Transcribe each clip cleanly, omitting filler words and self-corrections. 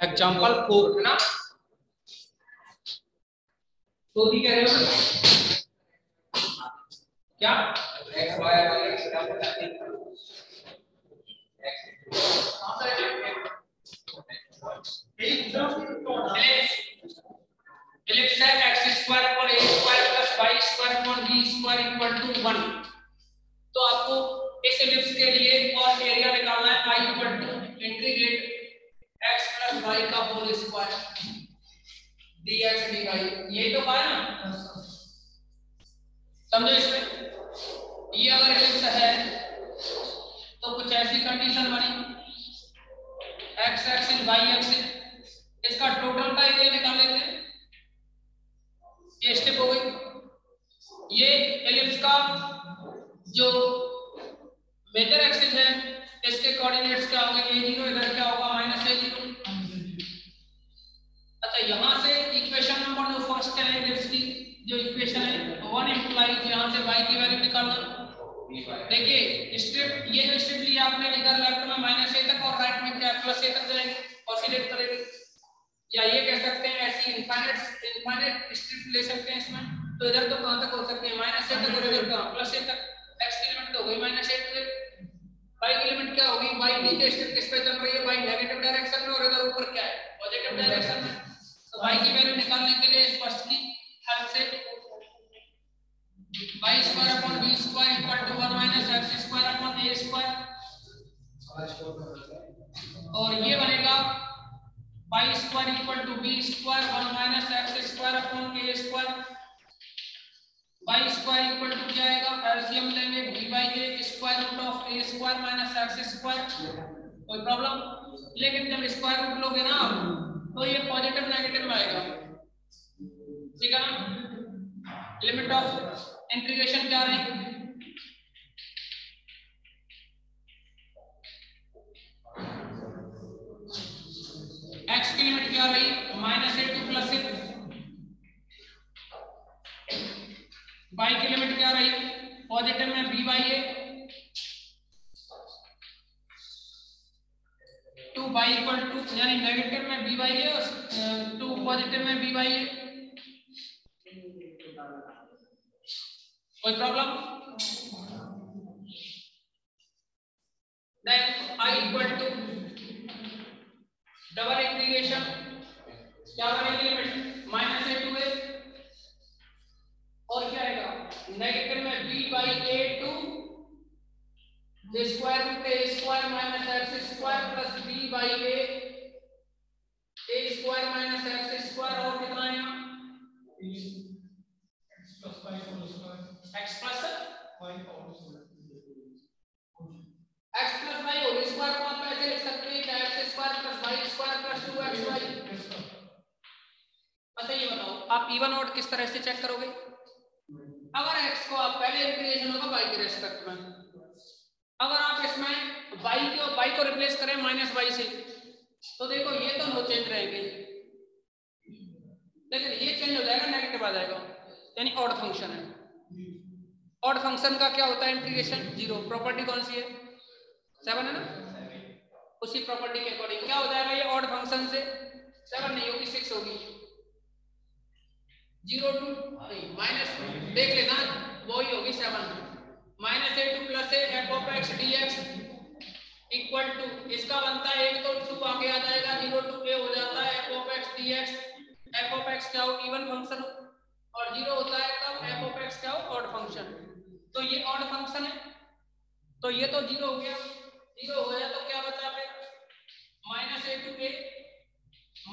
Example 4 है ना, तो भी कह रहे हो क्या x y ellipse है x स्क्वायर पर a square plus y square पर b स्क्वायर इक्वल टू 1। तो आपको इस ellipse के लिए और एरिया निकालना है y equal to integrate x plus y का होल स्क्वायर dx dy। ये तो है ना, समझो। इसमें ये अगर ellipse है तो कुछ ऐसी कंडीशन बनी x एक्सिस y एक्सिस, इसका टोटल का एरिया निकाल लेते हैं। ये स्टेप हो गई। ये एलिप्स का जो मेजर एक्सिस है इसके कोऑर्डिनेट्स क्या होंगे, a0, इधर क्या होगा -a0। अच्छा, यहां से इक्वेशन नंबर जो फर्स्ट है एलिप्स की जो इक्वेशन है 1 इंप्लाइज यहां से y की वैल्यू निकालना। देखिए स्ट्रिप, ये जो स्ट्रिप लिया आपने इधर लेफ्ट में -a तक और राइट में क्या +a तक जाएगी, ऑसिलेट करेगी। या ये कह सकते हैं ऐसी इनफाइनाइट स्ट्रिप ले सकते हैं इसमें। तो इधर तो कहां तक हो सकती है -a तक और इधर कहां +a तक। x की लिमिट तो हो गई -a से, y की लिमिट क्या होगी, y नीचे स्ट्रिप किस पे चल रही है, y नेगेटिव डायरेक्शन में और इधर ऊपर क्या है पॉजिटिव डायरेक्शन में। तो y की वैल्यू निकालने के लिए फर्स्ट की हेल्प से y square upon b square equal to 1 - x square upon a square, और ये बनेगा y square equal to b square 1 - x square upon a square. y square equal to क्या आएगा, एलसीएम लेंगे b/a square root of a square minus x square. कोई problem? लेकिन जब square root लोगे ना तो ये पॉजिटिव नेगेटिव में आएगा, ठीक है ना। लिमिट ऑफ इंटीग्रेशन क्या रहेगी, x की लिमिट क्या रही -a टू +a, y की लिमिट क्या रही पॉजिटिव में b/a to y equal to, यानी नेगेटिव में b/a और टू पॉजिटिव में b/a। कोई problem? Then I equal to double integration क्या बनेगी लिमिट -a टू a, और क्या आएगा नेगेटिव में b/a to square root a square minus x square plus b/a a square minus x square, और कितना है यहाँ x plus y whole square को आप ऐसे लिख सकते हैं x square plus y square plus 2xy। अच्छा ये बताओ आप इवन ऑड किस तरह से चेक करोगे, अगर x को आप पहले इंटीग्रेशन होगा y के रेस्पेक्ट में, अगर आप इसमें y को रिप्लेस करें -y से तो देखो ये तो नो चेंज रहेंगे, लेकिन ये चेंज हो जाएगा, नेगेटिव आ जाएगा, यानी ऑड फंक्शन है। ऑड फंक्शन का क्या होता है इंटीग्रेशन 0। प्रॉपर्टी कौन सी है 7 है ना, उसी प्रॉपर्टी के अकॉर्डिंग क्या हो जाएगा, ये ऑड फंक्शन से 7 नहीं होगी 6 होगी। 0 टू माइनस देख लेना वही होगी 7 -a to +a f(x) dx equal to, इसका बनता है 1 तो 2 आगे आ जाएगा, 0 टू a हो जाता है f(x) dx। f(x) क्या हो इवन फंक्शन और 0 होता है तब f(x) क्या हो ऑड फंक्शन। तो ये ऑड फंक्शन है, तो ये तो 0 हो गया, 0 हो गया तो क्या बचा फिर -a to a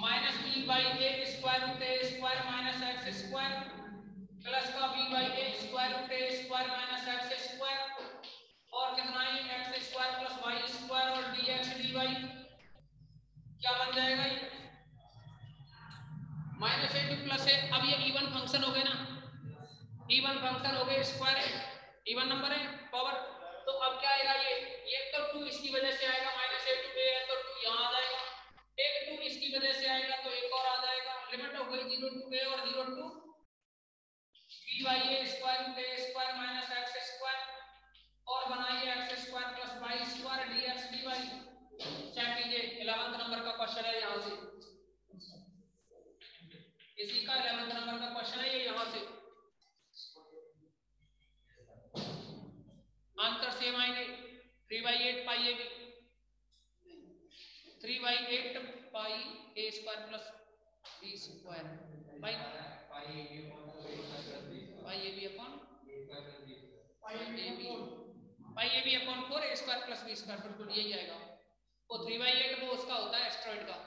minus b/a square root a square minus x square plus का b/a square root a square minus x square, और कितना है x square plus y square और dx dy क्या बन जाएगा ये -a टू +a। अब ये इवन फंक्शन हो गए ना, इवन फंक्शन हो गए, स्क्वायर है इवन नंबर है पावर, तो अब क्या आएगा ये तो 2 इसकी वजह से आएगा -a टू a है तो 2 यहां आ जाएगा, एक 2 इसकी वजह से आएगा तो एक और आ जाएगा। लिमिट हो गई 0 टू a और 0 to b/a square root a square minus x square, और बनाइए x square plus y square dx dy। 3/8 pi a b, 3/8 pi a square plus b square by pi a b upon pi a b pi a b upon 4 a square plus b square, बिल्कुल यही आएगा। वो 3/8 वो उसका होता है asteroid का,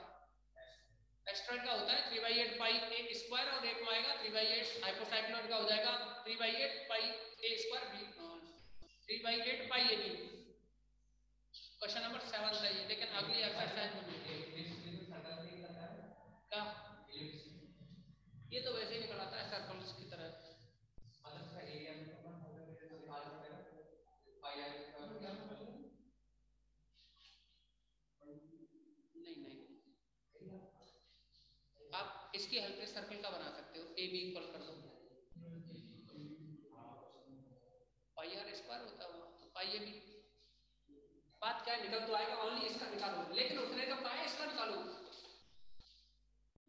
asteroid का होता है 3/8 पाई ए स्क्वायर, और एक में आएगा 3/8 हाइपोसाइक्लोइड का हो जाएगा 3/8 pi a square b 3/8 pi a b. Question number 7 था ये, लेकिन अगली एक्सरसाइज में क्या ये तो वैसे ही निकल आता है सर्कल्स की तरह। नहीं नहीं, आप इसकी हेल्प से सर्कल का बना सकते हो, ए बी इक्वल कर दो पाई आर स्क्वायर होता है वहाँ, तो पाई ए बी बात क्या निकल तो आएगा, ओनली इसका निकालो, लेकिन उसने तो कहा है इसका निकालो,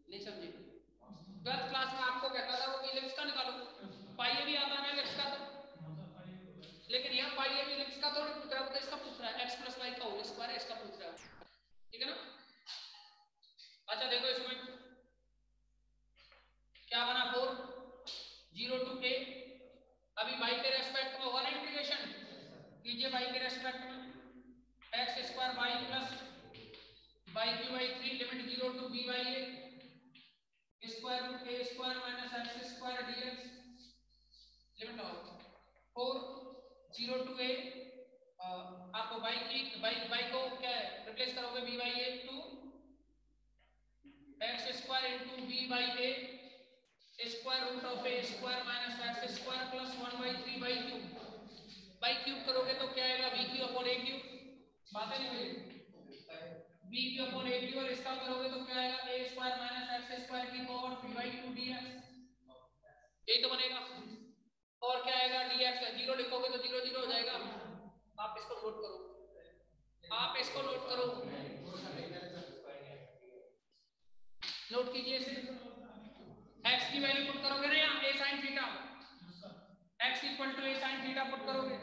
नहीं समझे? 12th क्लास में आपको कहता था वो कि इलिप्स का निकालो, पाई ए बी आता है इलिप्स का, तो लेकिन यहाँ पाई ए बी इलिप्स का थोड़ी पूछ रहा है, तो इसका पूछ रहा है एक्स प्लस वाई का होल स्क्वायर है, इसका पूछ रहा है, ठीक है ना? अच्छा देखो इसमें क्या बना 4 0 to a, अभी y के रेस्पेक्ट में होगा ना इंटीग्रेशन, कीजिए y के रेस्पेक्ट में x square y plus y की by 3 limit 0 to b by a square root a square minus x square dx, limit आओ 4 0 to a, आपको y को क्या है रिप्लेस करोगे b by a to x square into b by a square root of a square minus x square plus 1/3 by cube करोगे तो क्या आएगा v cube upon a cube, बातें नहीं हुई, v cube upon a cube, और इसका करोगे तो क्या आएगा a square minus x square की पावर 3/2 dx, यही तो बनेगा। और क्या आएगा dx, 0 लिखोगे तो 0 0 हो जाएगा, आप इसको नोट करो, आप इसको नोट करो, नोट कीजिए इसे, x की वैल्यू पुट करोगे ना यहाँ a sin theta, x equal to a sin theta put करोगे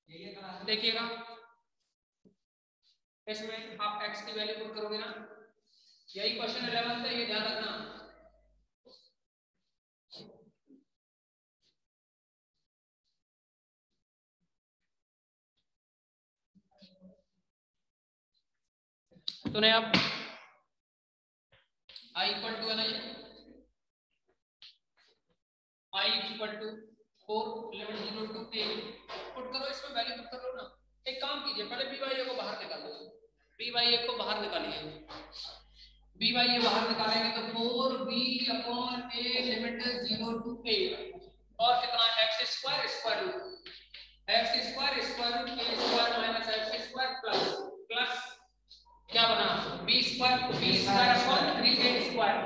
देखिएगा इसमें आप x की वैल्यू पुट करोगे ना, यही क्वेश्चन 11 है, ये ध्यान रखना। सुने आप, i इक्वल टू है ना, ये i equal to 4 11 0 to a put करो, इसमें वैल्यू पुट करो ना। एक काम कीजिए, पहले b बाई a को बाहर निकाल लो, b बाई a को बाहर निकालिए, b बाई a बाहर निकालेंगे तो 4b upon a limit 0 to a और कितना x square square root x square square root a square minus x square plus plus क्या बना b square upon 3a square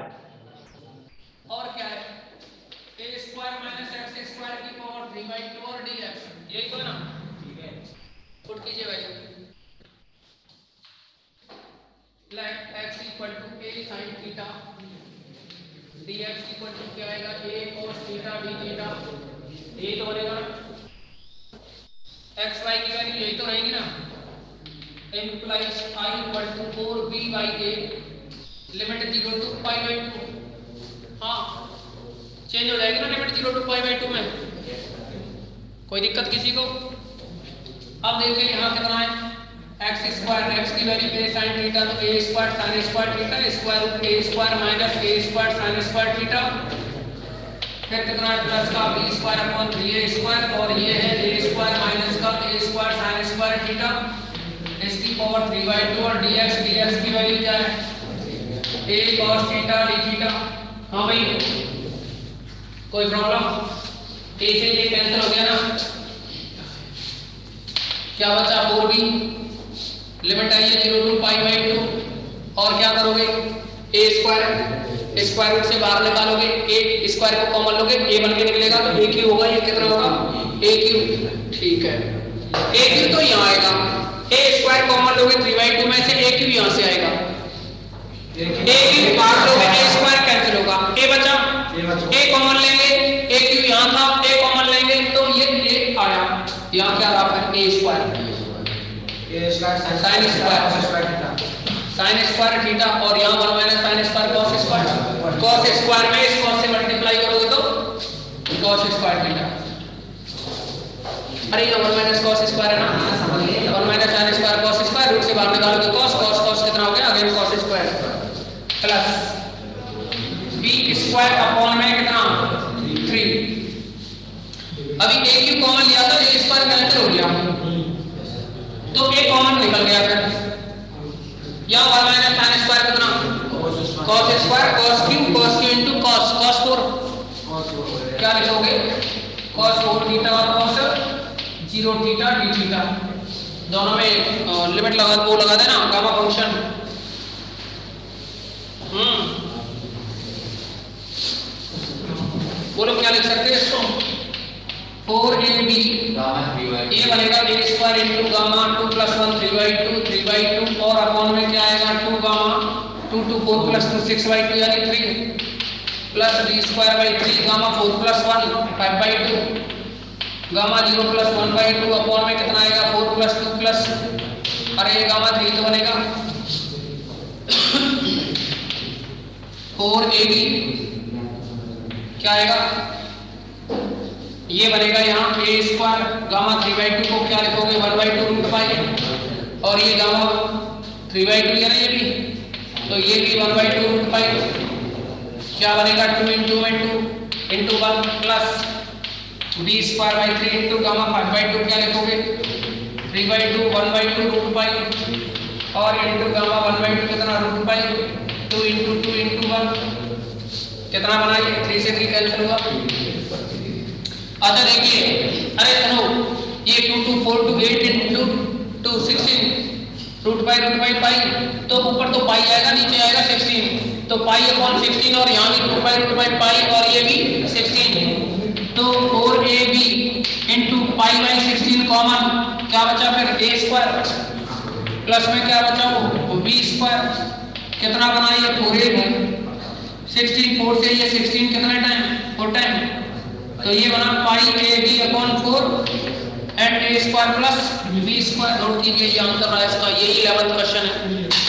और क्या है a square minus x square की power 3/2 और dx, यही तो ना, ठीक है। पुट कीजिए value, let x equal to a sin theta dx equal to क्या आएगा a cos theta d theta, यही तो बनेगा x y की वैल्यू यही तो रहेगी ना, implies I equal to 4b by a limit 0 to pi by 2, हाँ चेंज हो जाएगी ना लिमिट 0 टू पाई बाई 2 में, कोई दिक्कत किसी को। अब देखिए यहाँ कितना है x स्क्वायर, x की वैल्यू a sin थीटा तो a square sin square theta square root a square minus a square sin square theta, फिर कितना है प्लस का b square upon 3a square और ये है a स्क्वायर माइनस का a square sin square theta इसकी पावर 3/2 और dx की वैल्यू क्या है a cos theta d theta. हाँ भाई कोई प्रॉब्लम, a से ये कैंसिल हो गया ना, क्या बचा 4b लिमिट आई है 0 टू पाई बाई 2 और क्या करोगे a स्क्वायर स्क्वायर रूट से बाहर निकालोगे, a स्क्वायर को कॉमन लोगे, a बन के निकलेगा तो a क्यूब होगा, ये कितना होगा a क्यूब, ठीक है। a क्यूब तो यहाँ आएगा, a स्क्वायर कॉमन लोगे 3/2 में से a क्यूब यहाँ से आएगा, a क्यूब बाहर लोगे a स्क्वायर कैंसिल होगा, a बचा, a कॉमन लेंगे a क्यूब यहाँ था, a कॉमन लेंगे तो ये a आया, यहाँ क्या रहा फिर a square sine square theta और यहाँ 1 minus sine square cos square में इस कॉस से मल्टीप्लाई करोगे तो कॉस स्क्वायर थीटा, अरे ये 1 माइनस कॉस स्क्वायर है ना, 1 minus sine square cos square root से बाहर निकालोगे cos cos cos कितना हो गया again cos square plus b square upon में कितना 3, अभी a क्यूब कॉमन लिया था a स्क्वायर कैंसिल हो गया तो a कॉमन निकल गया, फिर या 1 माइनस साइन स्क्वायर कितना cos square cos cube into cos 4 क्या लिखोगे cos 4 थीटा और cos 0 थीटा d थीटा, दोनों में लिमिट लगा देना गामा फंक्शन, बोलो क्या लिख सकते हैं इसको 4ab ये बनेगा a square into gamma 2 plus 1 3/2 और अपॉन में क्या आएगा 2 गामा 2 to 4 प्लस 2 6/2 यानी 3 plus b square by 3 gamma 4 plus 1 5/2 gamma 0 plus 1/2 upon में कितना आएगा 4 प्लस 2 प्लस, अरे गामा 3 तो बनेगा 4ab क्या आएगा ये बनेगा यहाँ a स्क्वायर गामा 3/2 को क्या लिखोगे 1/2 रूट पाई और ये गामा 3/2 है ना ये भी, तो ये भी 1/2 रूट पाई क्या बनेगा 2 into 1 plus b square by 3 into gamma 5/2 क्या लिखोगे 3/2 1/2 रूट पाई और इंटू गामा 1/2 कितना रूट पाई 2 into 1 कितना बना ये 3 से 3 कैंसिल हुआ। अच्छा देखिए, अरे सुनो ये 2 to 4 to 8 into 2 16 root pi पाई तो ऊपर तो पाई आएगा नीचे आएगा 16 तो पाई अपॉन 16 और यहाँ भी रूट पाई पाई और ये भी 16 तो 4ab into pi by 16 common क्या बचा फिर a स्क्वायर प्लस में क्या बचा वो b स्क्वायर कितना बना ये 4ab 16 4 से ये 16 कितना टाइम 4 टाइम तो ये बना pi ab upon 4 and a square plus b square. Note कीजिए ये आंसर रहा इसका, यही 11th क्वेश्चन है।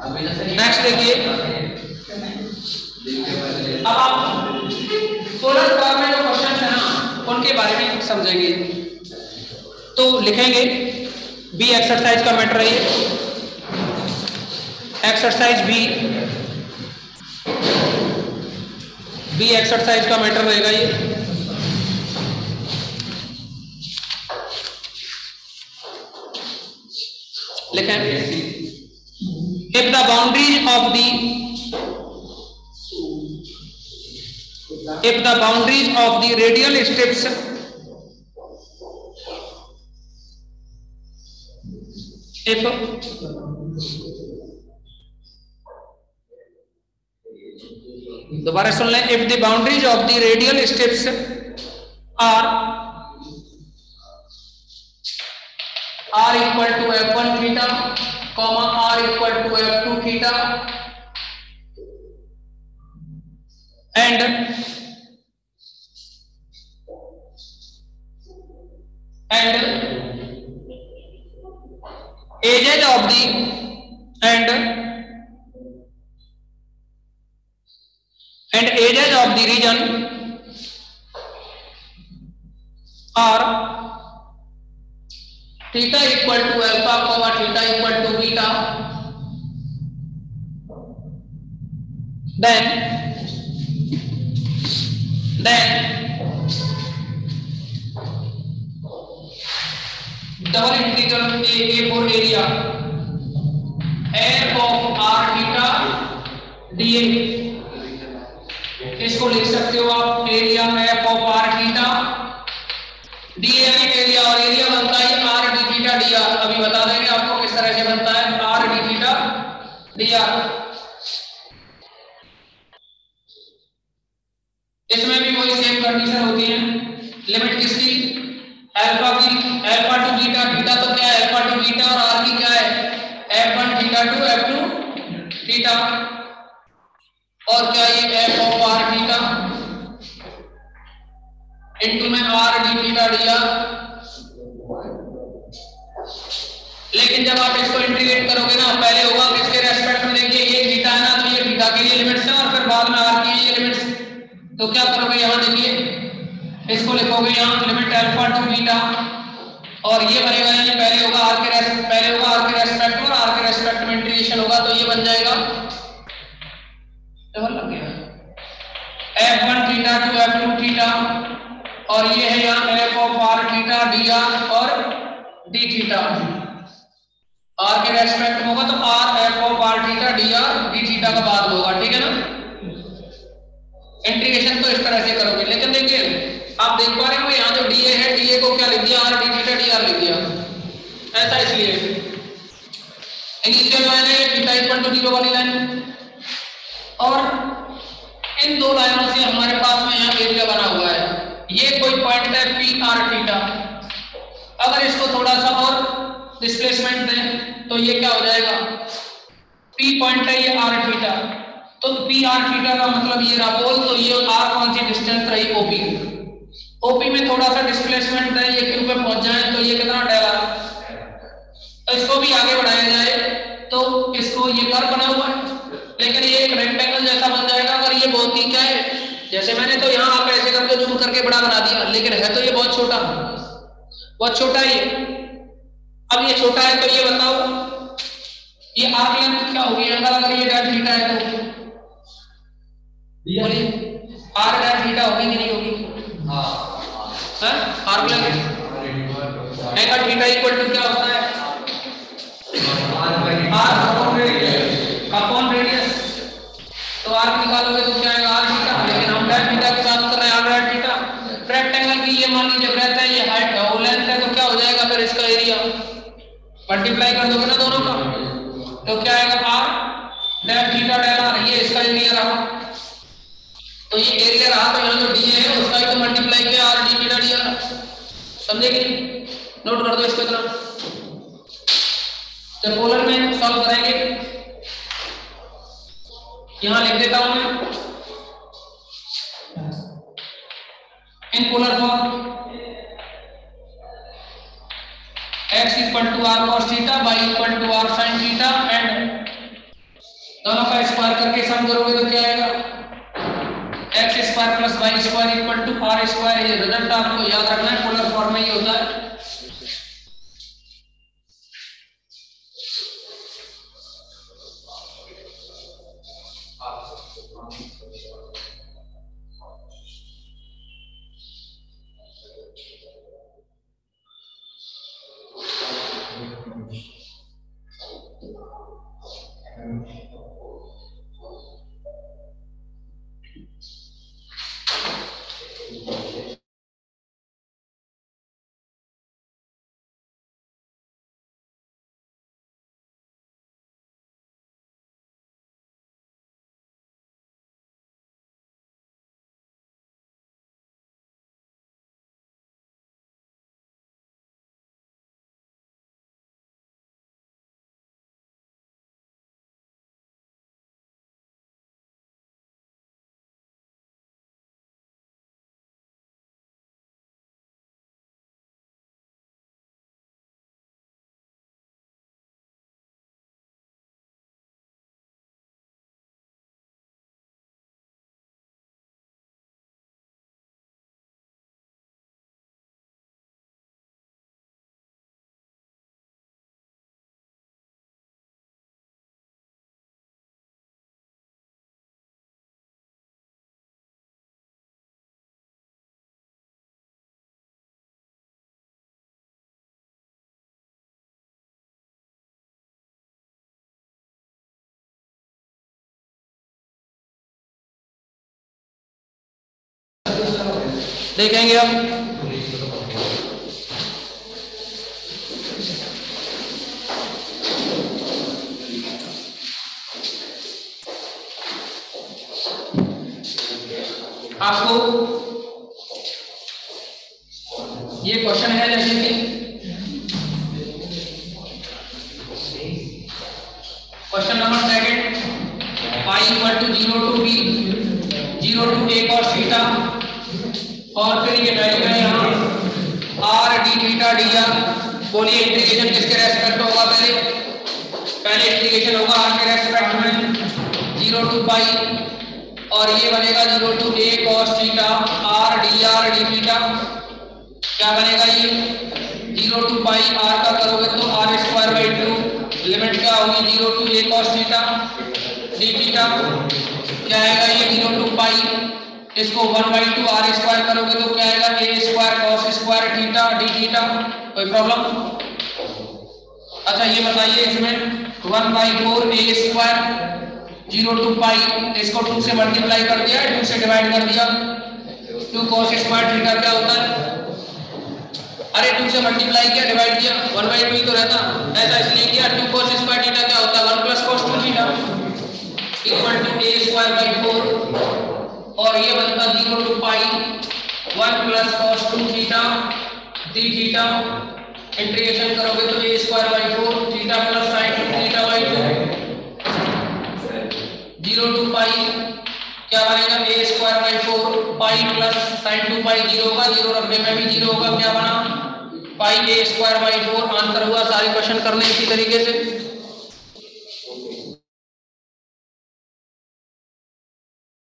नेक्स्ट देखिए, अब आप पोलर फॉर्म में जो क्वेश्चन है ना उनके बारे में समझेंगे। तो लिखेंगे बी एक्सरसाइज का मैटर है ये, एक्सरसाइज बी एक्सरसाइज का मैटर रहेगा ये। लिखें, if the boundaries of the radial strips दोबारा सुन लें, if the boundaries of the radial strips are equal to f1 theta, r equal to f2 theta, and edges of the region are theta equal to alpha, theta equal to beta, then double integral a for area f of r theta dA, इसको लिख सकते हो आप area f of r theta dA यानी area, और area बनता है r d theta dr। अभी बता देंगे आपको किस तरह से बनता है r d theta dr। इसमें भी वही सेम कंडीशन होती है, लिमिट किसकी, अल्फा की, अल्फा टू बीटा, बीटा तो क्या है अल्फा टू बीटा, और आर की क्या है f1 theta two f2 theta, और क्या ये f of r theta into में r d थीटा dr। लेकिन जब आप इसको इंटीग्रेट करोगे ना, पहले होगा किसके रेस्पेक्ट में, देखिए ये थीटा है ना, तो ये थीटा के लिए लिमिट्स है, और फिर बाद में r की ये लिमिट्स। तो क्या करोगे यहाँ, देखिए इसको लिखोगे यहाँ लिमिट अल्फा टू बीटा, और ये बनेगा यानी पहले होगा r के रेस्पेक्ट में, और r के रेस्पेक्ट में इंटीग्रेशन होगा, तो ये बन जाएगा डबल लग गया f1 theta two f2 theta, और ये है यहाँ f of r theta dr और d थीटा, r के रेस्पेक्ट में होगा तो r f of r theta dr d theta का बाद होगा, ठीक है ना। इंटीग्रेशन तो इस तरह से करोगे, लेकिन देखिए आप देख पा रहे हो यहाँ जो dA है, dA को क्या लिख दिया, r d थीटा dr लिख दिया, ऐसा इसलिए इनिशियल लाइन है थीटा इक्वल टू 0 वाली लाइन, और इन दो लाइनों से हमारे पास में यहाँ एरिया बना हुआ है, ये कोई पॉइंट है p r थीटा। अगर इसको थोड़ा सा और डिस्प्लेसमेंट दें तो ये क्या हो जाएगा, p पॉइंट है ये r थीटा, तो p r थीटा का मतलब ये रहा पोल, तो ये r कौन सी डिस्टेंस रही OP में थोड़ा सा डिस्प्लेसमेंट दें, ये क्यू पे पहुंच जाए तो ये कितना डेल r, तो इसको भी आगे बढ़ाया जाए तो इसको ये कर्व बना हुआ है, लेकिन ये एक रेक्टेंगल जैसा बन जाएगा। अगर ये बहुत ही क्या है, जैसे मैंने तो यहाँ आप ऐसे करके जूम करके बड़ा बना दिया, लेकिन है तो ये बहुत छोटा है ये। अब ये छोटा है तो ये बताओ ये आर्क लेंथ क्या होगी, एंगल अगर ये डेल थीटा है तो बोलिए आर डेल थीटा होगी कि नहीं होगी, हाँ arc length angle theta equal to क्या होता है आर अपॉन रेडियस, तो आर निकालोगे तो क्या आएगा आर थीटा, लेकिन हम डेल थीटा की बात कर रहे हैं, आर डेल थीटा। रेक्टेंगल की ये मान लीजिए ब्रेथ है, ये हाइट है, वो लेंथ है, तो क्या हो जाएगा फिर इसका एरिया मल्टीप्लाई कर दोगे ना दोनों का, तो क्या आएगा r del theta del r, ये इसका एरिया रहा, तो ये एरिया रहा, तो यहाँ जो डी है उसका ही तो मल्टीप्लाई किया R D theta D R, समझे कि नोट कर दो इसको इतना। तो पोलर में सॉल्व करेंगे, यहां लिख देता हूं मैं इन polar form x equal to r cos theta, y equal to r sin theta, and दोनों का स्क्वायर करके सम करोगे तो क्या आएगा, x square plus y square equal to r square. ये रिजल्ट आपको याद रखना है, पोलर फॉर्म में ही होता है। देखेंगे अब आपको ये क्वेश्चन है, जैसे कि question number second, pi equal to 0 to b 0 to a cos theta, और फिर ये वैल्यू है यहाँ r d थीटा dr। बोलिए इंटीग्रेशन किसके रेस्पेक्ट होगा, पहले इंटीग्रेशन होगा r के रेस्पेक्ट में 0 टू पाई, और ये बनेगा 0 टू a cos थीटा r dr d थीटा। क्या बनेगा ये 0 टू पाई r का करोगे तो r स्क्वायर बाई 2, लिमिट क्या होगी 0 to a cos theta d theta. क्या आएगा ये 0 टू पाई, इसको 1/2 r स्क्वायर करोगे तो क्या आएगा a square cos square theta d theta. कोई प्रॉब्लम? अच्छा ये बताइए, इसमें 1/4 a स्क्वायर 0 टू पाई, इसको 2 से मल्टीप्लाई कर दिया, 2 से डिवाइड कर दिया, 2 cos स्क्वायर थीटा क्या होता है, अरे 2 से मल्टीप्लाई किया डिवाइड किया 1/2 ही तो रहता, ऐसा इसलिए किया। 2 cos स्क्वायर थीटा क्या होता है 1 plus cos 2 theta equal to a square by 4, और ये बनता 0 to pi 1 plus cos 2 theta d theta. Integration करोगे तो a square by 4 theta plus sin 2 theta by 2, 0 to pi क्या बनेगा a square by 4 pi plus sin 2 pi 0 होगा, 0 रखने में भी 0 होगा, क्या बना पाई a स्क्वायर बाई 4। आंसर हुआ। सारे क्वेश्चन करने इसी तरीके से।